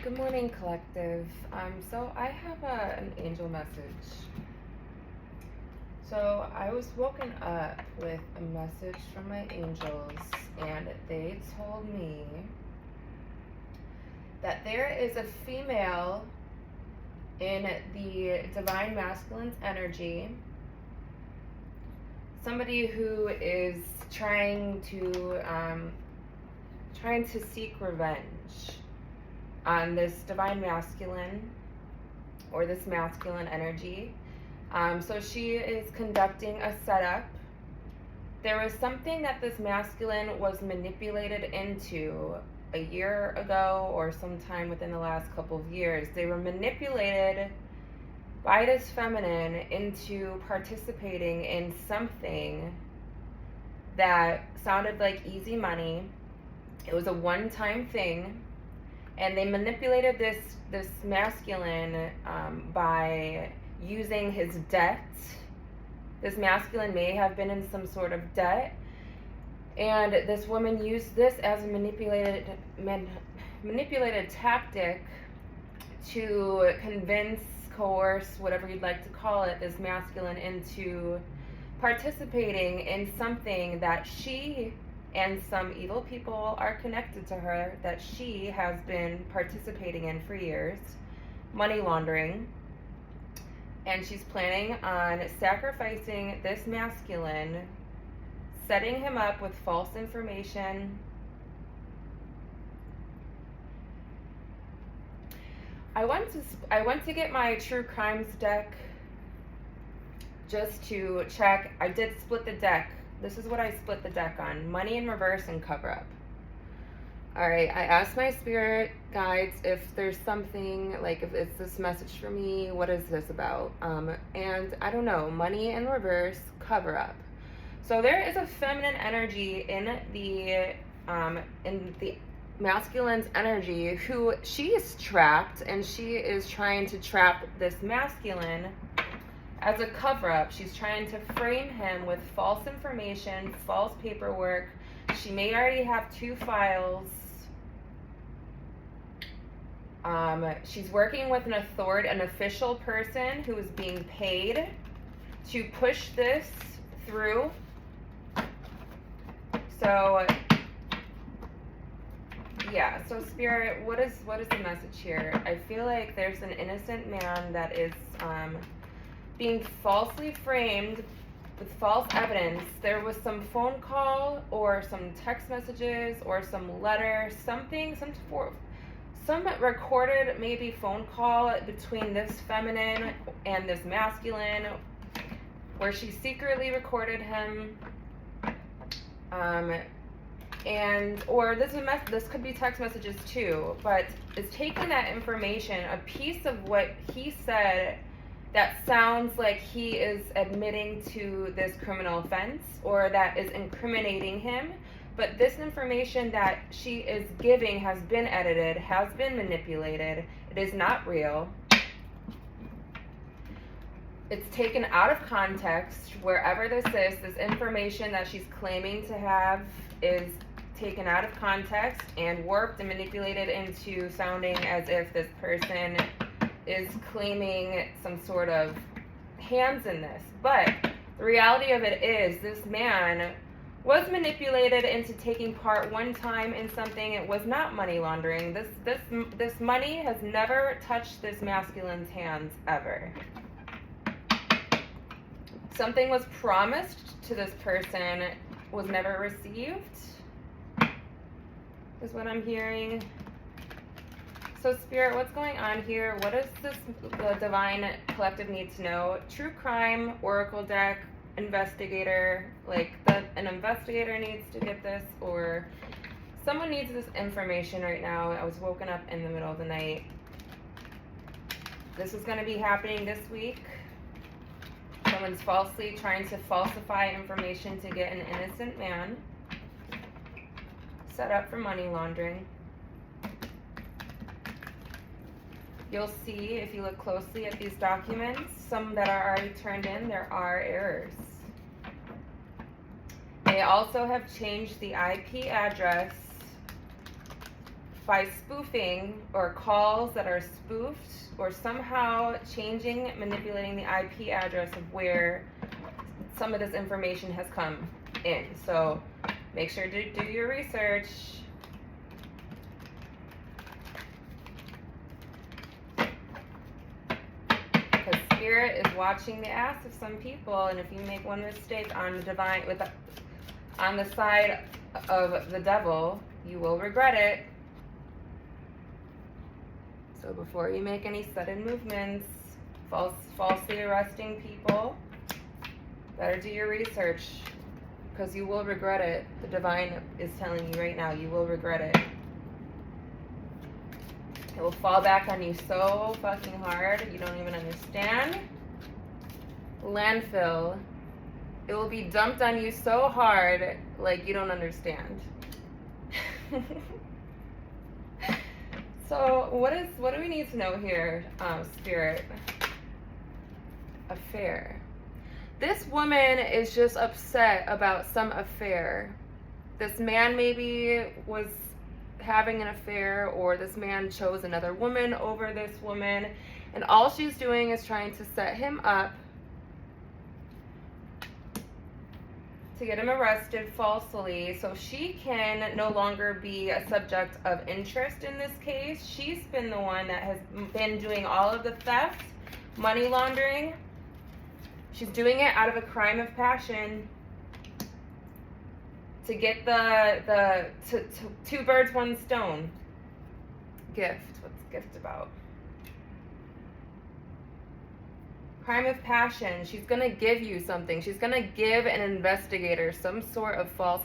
Good morning, collective. So I have an angel message. So I was woken up with a message from my angels, and they told me that there is a female in the divine masculine's energy, somebody who is trying to seek revenge on this divine masculine or this masculine energy. So she is conducting a setup. There was something that this masculine was manipulated into a year ago or sometime within the last couple of years. They were manipulated by this feminine into participating in something that sounded like easy money. It was a one-time thing. And they manipulated this masculine by using his debt. This masculine may have been in some sort of debt, and this woman used this as a manipulated tactic to convince, coerce, whatever you'd like to call it, this masculine into participating in something that she and some evil people are connected to her, that she has been participating in for years, money laundering. And she's planning on sacrificing this masculine, setting him up with false information. I went to get my true crimes deck just to check. I did split the deck. This is what I split the deck on: money in reverse and cover up. All right, I asked my spirit guides if there's something, like if it's this message for me, what is this about? And I don't know, money in reverse, cover up. So there is a feminine energy in the masculine's energy who she is trapped, and she is trying to trap this masculine as a cover-up. She's trying to frame him with false information, false paperwork. She may already have 2 files. She's working with an official person who is being paid to push this through. So, yeah. So, Spirit, what is the message here? I feel like there's an innocent man that is being falsely framed with false evidence. There was some phone call or some text messages or some letter, some recorded maybe phone call between this feminine and this masculine, where she secretly recorded him. Or this could be text messages too, but it's taking that information, a piece of what he said that sounds like he is admitting to this criminal offense or that is incriminating him. But this information that she is giving has been edited, has been manipulated. It is not real. It's taken out of context. Wherever this is, this information that she's claiming to have is taken out of context and warped and manipulated into sounding as if this person is claiming some sort of hands in this. But the reality of it is, this man was manipulated into taking part one time in something. It was not money laundering. This money has never touched this masculine's hands ever. Something was promised to this person, was never received, is what I'm hearing. So, Spirit, what's going on here? What does the divine collective need to know? True crime, oracle deck, investigator, an investigator needs to get this, or someone needs this information right now. I was woken up in the middle of the night. This is going to be happening this week. Someone's falsely trying to falsify information to get an innocent man set up for money laundering. You'll see, if you look closely at these documents, some that are already turned in, there are errors. They also have changed the IP address by spoofing or calls that are spoofed or somehow changing, manipulating the IP address of where some of this information has come in. So make sure to do your research. Because Spirit is watching the ass of some people, and if you make one mistake on the divine on the side of the devil, you will regret it. So before you make any sudden movements, falsely arresting people, better do your research, because you will regret it. The divine is telling you right now, you will regret it. It will fall back on you so fucking hard, you don't even understand. Landfill. It will be dumped on you so hard, like you don't understand. So what do we need to know here, Spirit? Affair. This woman is just upset about some affair. This man maybe was having an affair, or this man chose another woman over this woman, and all she's doing is trying to set him up to get him arrested falsely, so she can no longer be a subject of interest in this case. She's been the one that has been doing all of the theft, money laundering. She's doing it out of a crime of passion to get the two birds, one stone. Gift. What's gift about? Crime of passion. She's going to give you something. She's going to give an investigator some sort of false,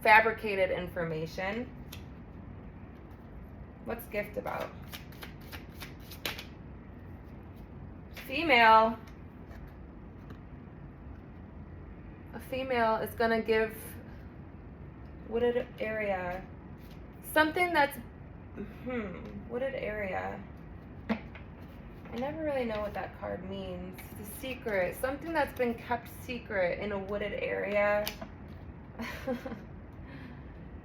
fabricated information. What's gift about? Female. A female is going to give wooded area. Something that's, wooded area. I never really know what that card means. The secret. Something that's been kept secret in a wooded area.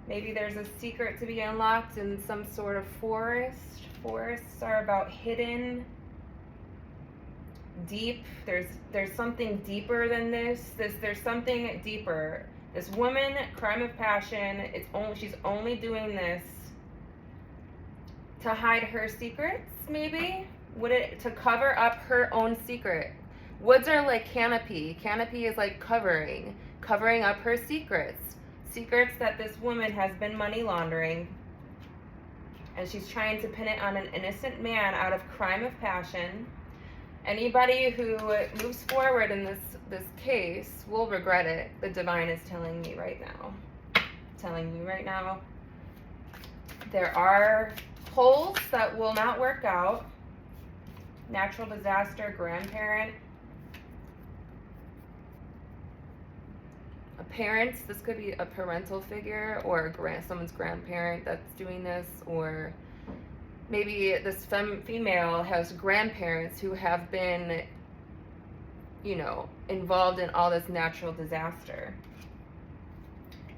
Maybe there's a secret to be unlocked in some sort of forest. Forests are about hidden, deep. There's something deeper than this. There's something deeper. This woman, crime of passion, she's only doing this to hide her secrets, maybe? To cover up her own secret. Woods are like canopy. Canopy is like covering up her secrets. Secrets that this woman has been money laundering. And she's trying to pin it on an innocent man out of crime of passion. Anybody who moves forward in this case will regret it. The divine is telling me right now. Telling you right now. There are holes that will not work out. Natural disaster, grandparent. A parent, this could be a parental figure or someone's grandparent that's doing this, or maybe this female has grandparents who have been, involved in all this natural disaster.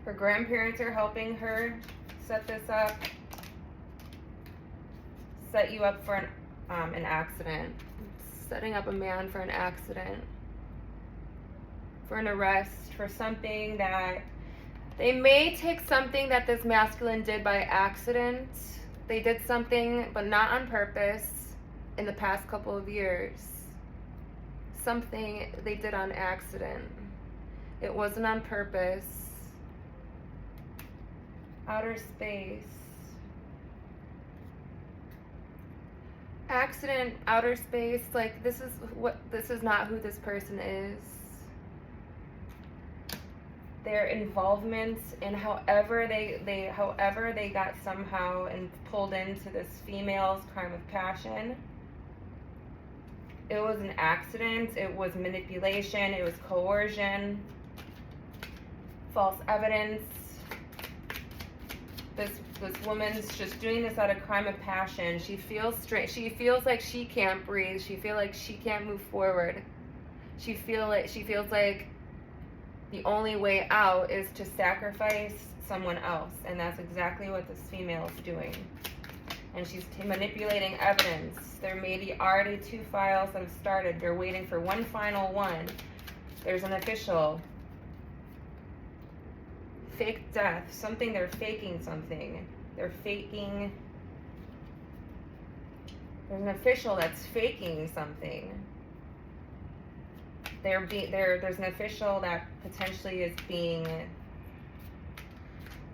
Her grandparents are helping her set this up, set you up for an accident. Setting up a man for an accident, for an arrest, for something that they may take something that this masculine did by accident. They did something, but not on purpose, in the past couple of years. Something they did on accident. It wasn't on purpose. Outer space. Accident, outer space, like this is not who this person is. Their involvement in however they got somehow and pulled into this female's crime of passion. It was an accident, it was manipulation, it was coercion, false evidence. This woman's just doing this out of crime of passion. She feels like she can't breathe. She feels like she can't move forward. She feels like the only way out is to sacrifice someone else, and that's exactly what this female is doing. And she's manipulating evidence. There may be already 2 files that have started. They're waiting for one final one. There's an official. Fake death. Something, they're faking something. They're faking. There's an official that's faking something. There's an official that potentially is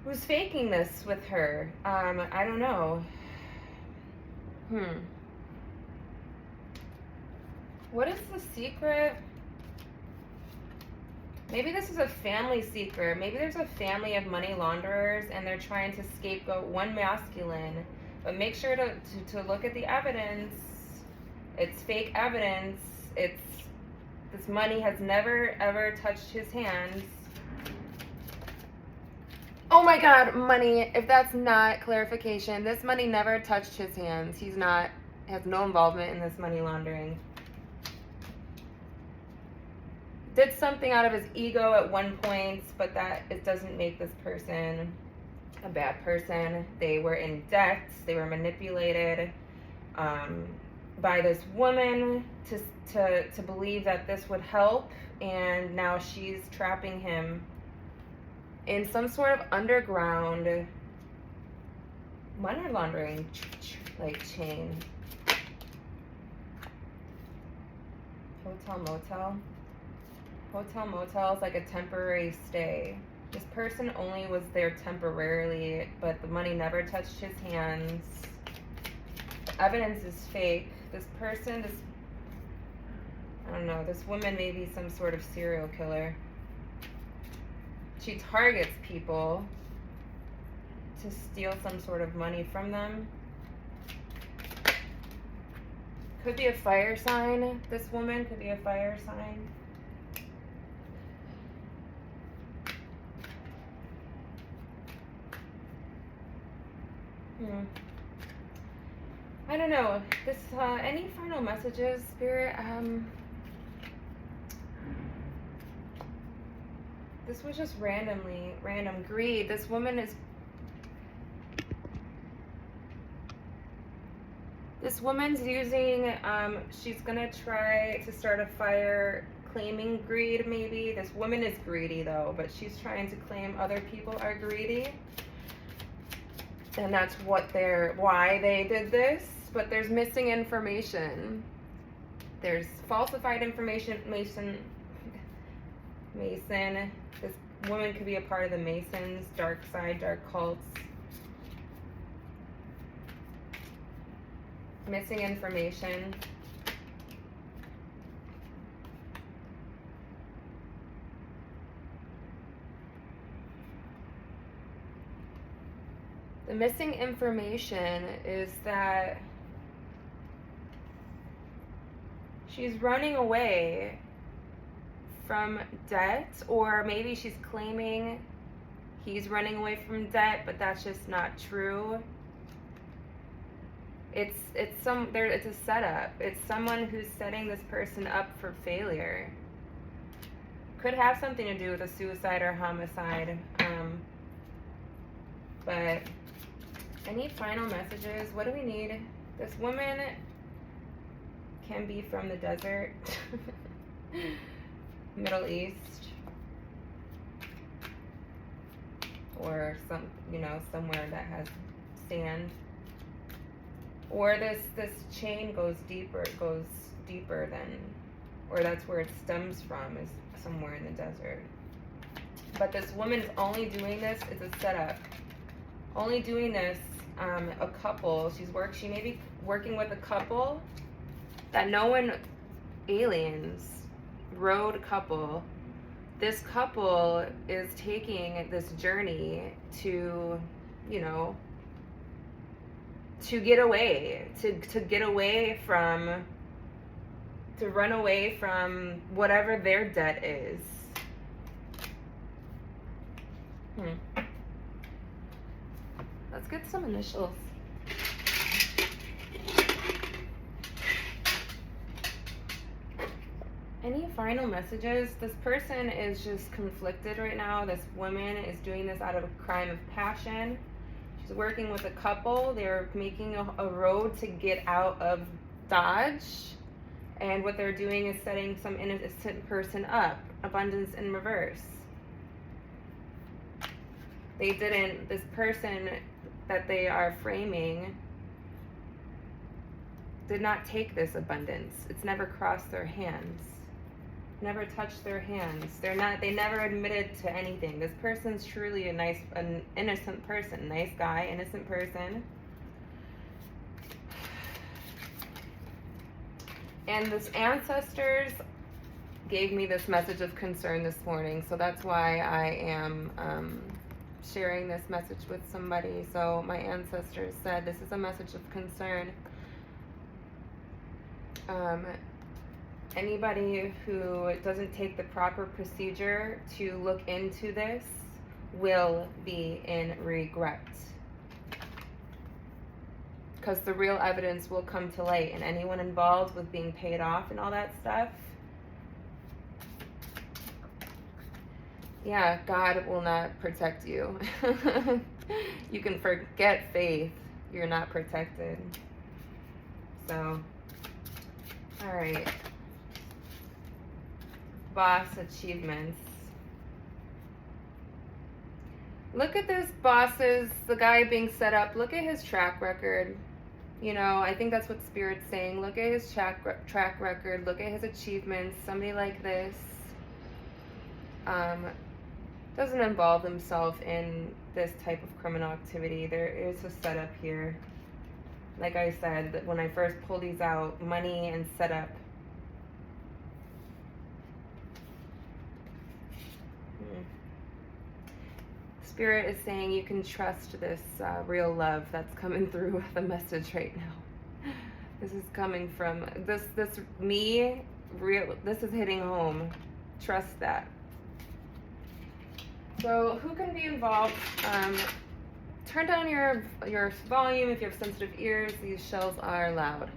who's faking this with her. I don't know. What is the secret? Maybe this is a family secret. Maybe there's a family of money launderers and they're trying to scapegoat one masculine. But make sure to look at the evidence. It's fake evidence. This money has never ever touched his hands. Oh my God, money. If that's not clarification, this money never touched his hands. Has no involvement in this money laundering. Did something out of his ego at one point, but it doesn't make this person a bad person. They were in debt. They were manipulated by this woman to believe that this would help, and now she's trapping him in some sort of underground money laundering chain. Hotel motel is like a temporary stay. This person only was there temporarily, but the money never touched his hands. The evidence is fake. This person, I don't know, this woman may be some sort of serial killer. She targets people to steal some sort of money from them. Could be a fire sign. This woman could be a fire sign. I don't know. Any final messages, Spirit? This was just random greed. This woman is. This woman's using. She's gonna try to start a fire, claiming greed. Maybe this woman is greedy though, but she's trying to claim other people are greedy. And that's why they did this, but there's missing information. There's falsified information. Mason. This woman could be a part of the Masons, dark side, dark cults. Missing information. The missing information is that she's running away from debt, or maybe she's claiming he's running away from debt, but that's just not true. It's a setup. It's someone who's setting this person up for failure. Could have something to do with a suicide or homicide. But any final messages? What do we need? This woman can be from the desert, Middle East, or somewhere that has sand. Or this chain goes deeper than, or that's where it stems from, is somewhere in the desert. But this woman is only doing this, it's a setup. Only doing this, a couple, she may be working with a couple that no one, aliens, road couple. This couple is taking this journey to, to get away, to run away from whatever their debt is. Let's get some initials. Any final messages? This person is just conflicted right now. This woman is doing this out of a crime of passion. She's working with a couple. They're making a road to get out of Dodge. And what they're doing is setting some innocent person up. Abundance in reverse. This person that they are framing did not take this abundance. It's never crossed their hands. Never touched their hands. They never admitted to anything. This person's truly an innocent person. Nice guy, innocent person. And this ancestors gave me this message of concern this morning. So that's why I am sharing this message with somebody. So my ancestors said this is a message of concern. Anybody who doesn't take the proper procedure to look into this will be in regret. Because the real evidence will come to light, and anyone involved with being paid off and all that stuff, yeah, God will not protect you. You can forget faith. You're not protected. So, all right. Boss achievements. Look at this boss's, the guy being set up. Look at his track record. You know, I think that's what Spirit's saying. Look at his track record. Look at his achievements. Somebody like this doesn't involve himself in this type of criminal activity. There is a setup here. Like I said, that when I first pulled these out, money and setup. Spirit is saying you can trust this real love that's coming through with the message right now. This is coming from this me real. This is hitting home. Trust that. So who can be involved? Turn down your volume if you have sensitive ears. These shells are loud.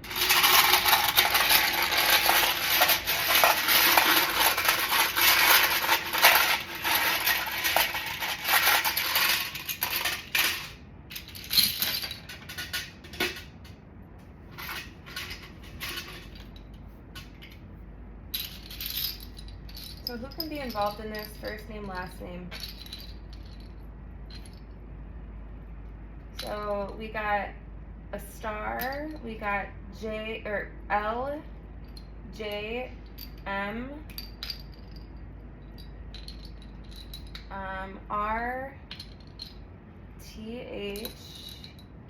So who can be involved in this? First name, last name. So we got a star, we got L, J, M, R, T, H,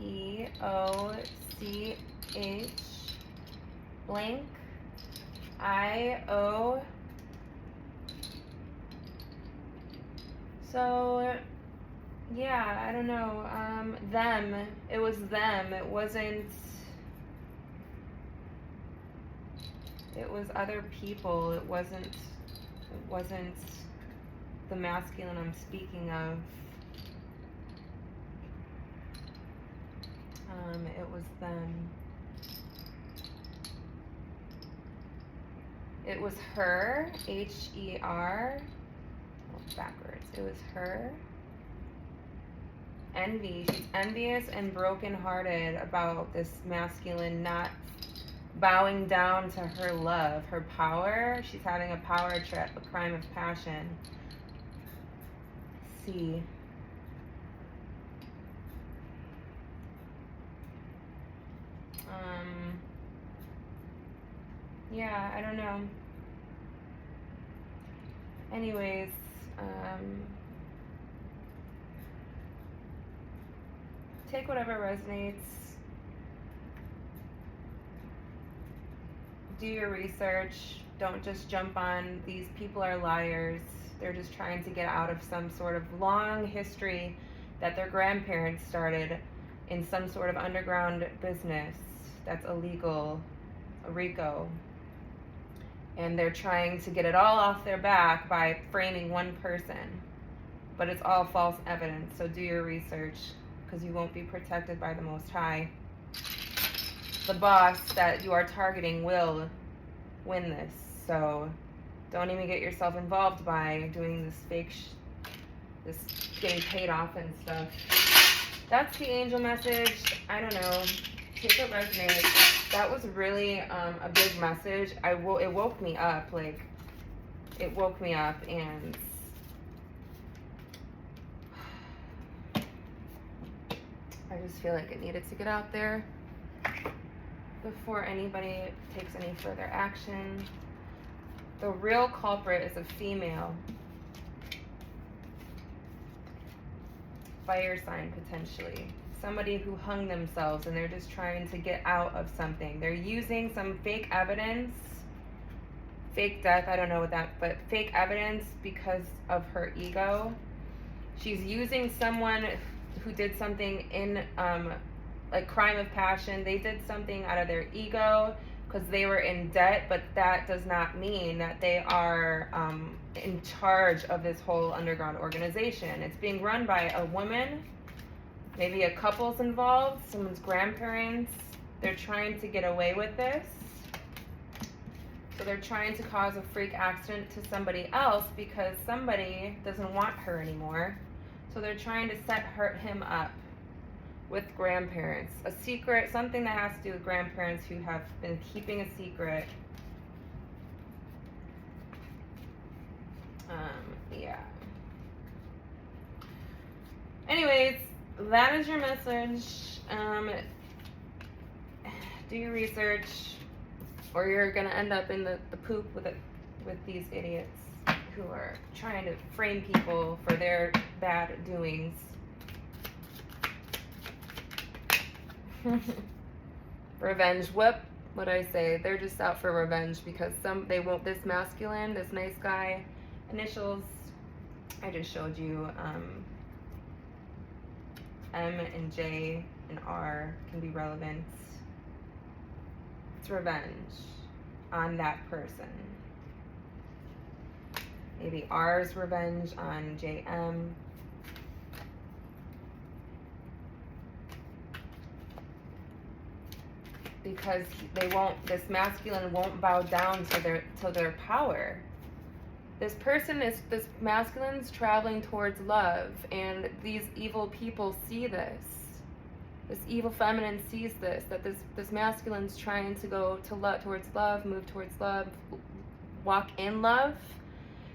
E, O, C, H, blank, I, O. So, yeah, I don't know, them, it was them, it was other people, it wasn't the masculine I'm speaking of, it was them, it was her, H-E-R, backwards, it was her. Envy. She's envious and brokenhearted about this masculine not bowing down to her love, her power. She's having a power trip, a crime of passion. C. Yeah, I don't know. Anyways, take whatever resonates. Do your research. Don't just jump on these people are liars. They're just trying to get out of some sort of long history that their grandparents started in some sort of underground business that's illegal, a RICO. And they're trying to get it all off their back by framing one person. But it's all false evidence, so do your research, because you won't be protected by the Most High. The boss that you are targeting will win this, so Don't even get yourself involved by doing this fake, this getting paid off and stuff. That's the angel message. I don't know. Take what resonates. That was really a big message. It woke me up. Like, it woke me up, and I just feel like it needed to get out there before anybody takes any further action. The real culprit is a female. Fire sign, potentially. Somebody who hung themselves and they're just trying to get out of something. They're using some fake evidence. Fake death, I don't know what that, but fake evidence because of her ego. She's using someone who did something in like crime of passion. They did something out of their ego because they were in debt, but that does not mean that they are in charge of this whole underground organization. It's being run by a woman, maybe a couple's involved, someone's grandparents. They're trying to get away with this. So they're trying to cause a freak accident to somebody else because somebody doesn't want her anymore. So they're trying to set him up with grandparents. A secret, something that has to do with grandparents who have been keeping a secret. Yeah. Anyways, that is your message. Do your research, or you're gonna end up in the poop with these idiots who are trying to frame people for their bad doings. Revenge. What would I say? They're just out for revenge because they won't. This masculine, this nice guy, initials I just showed you, M and J and R can be relevant. It's revenge on that person. Maybe R's revenge on JM. Because this masculine won't bow down to their power. This masculine's traveling towards love, and these evil people see this. This evil feminine sees this, that this masculine's trying to go to love, towards love, move towards love, walk in love,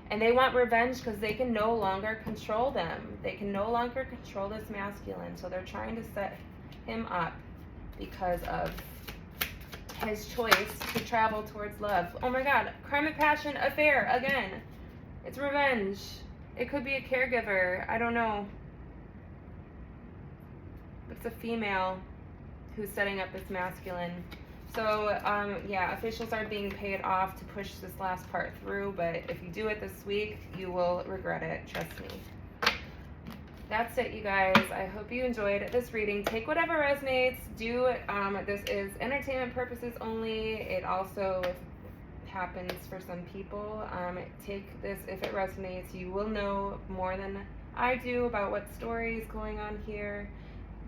and they want revenge because they can no longer control them. They can no longer control this masculine, so they're trying to set him up because of his choice to travel towards love. Oh my God, crime of passion, affair, again. It's revenge. It could be a caregiver, I don't know. It's a female who's setting up this masculine. So, yeah, officials are being paid off to push this last part through, but if you do it this week, you will regret it, trust me. That's it, you guys. I hope you enjoyed this reading. Take whatever resonates. This is entertainment purposes only. It also happens for some people. Take this if it resonates. You will know more than I do about what story is going on here.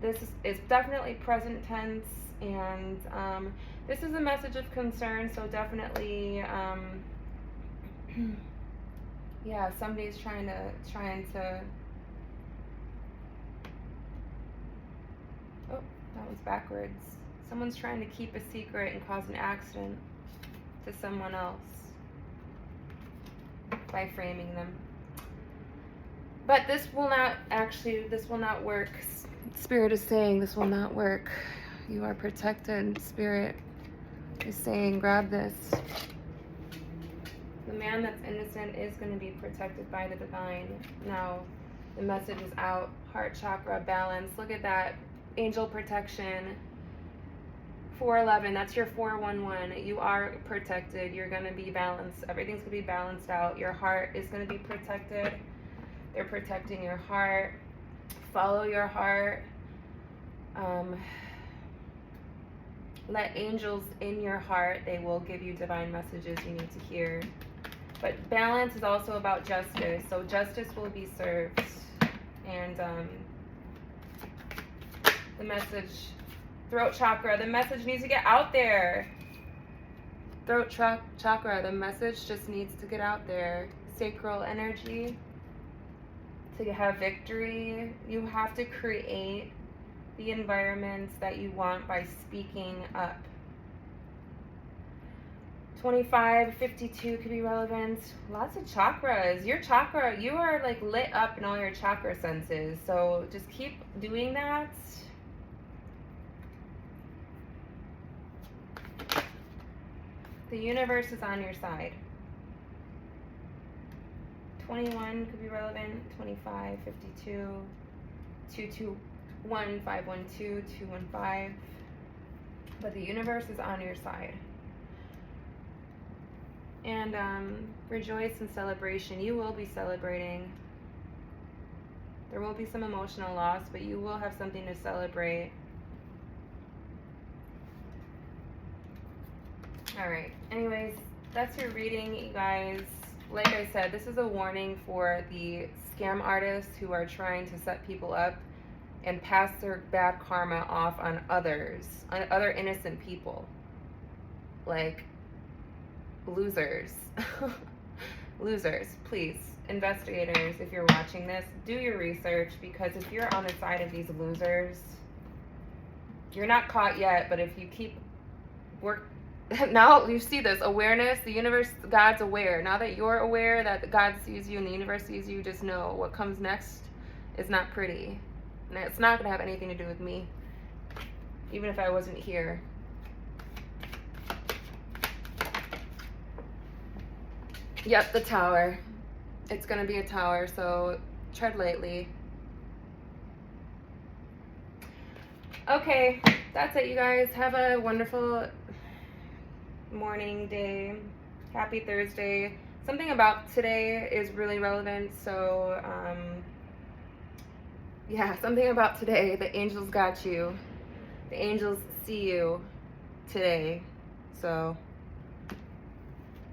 This is definitely present tense, and this is a message of concern, so definitely, yeah, somebody's trying to, oh, that was backwards. Someone's trying to keep a secret and cause an accident to someone else by framing them. But this will not work. Spirit is saying this will not work. You are protected. Spirit is saying grab this. The man that's innocent is going to be protected by the divine. Now, the message is out. Heart chakra, balance. Look at that. Angel protection. 411, that's your 411. You are protected. You're going to be balanced. Everything's going to be balanced out. Your heart is going to be protected. They're protecting your heart. Follow your heart. Let angels in your heart. They will give you divine messages you need to hear. But balance is also about justice. So justice will be served. And the message, throat chakra, the message needs to get out there. Throat chakra, the message just needs to get out there. Sacral energy, to have victory, you have to create the environments that you want by speaking up. 25, 52 could be relevant. Lots of chakras. Your chakra, you are like lit up in all your chakra senses. So just keep doing that. The universe is on your side. 21 could be relevant. 25, 52, 221, 512, 215. But the universe is on your side. And rejoice in celebration. You will be celebrating. There will be some emotional loss, but you will have something to celebrate. All right. Anyways, that's your reading, you guys. Like I said, this is a warning for the scam artists who are trying to set people up and pass their bad karma off on others, on other innocent people. Like, losers. Losers, please. Investigators, if you're watching this, do your research, because if you're on the side of these losers, you're not caught yet, but if you keep now you see this awareness, the universe, God's aware. Now that you're aware that God sees you and the universe sees you, just know what comes next is not pretty. And it's not going to have anything to do with me, even if I wasn't here. Yep, the tower. It's going to be a tower, so tread lightly. Okay, that's it, you guys. Have a wonderful morning, day. Happy Thursday. Something about today is really relevant, so yeah, something about today. The angels got you. The angels see you today. So,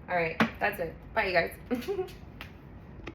all right, that's it. Bye, you guys.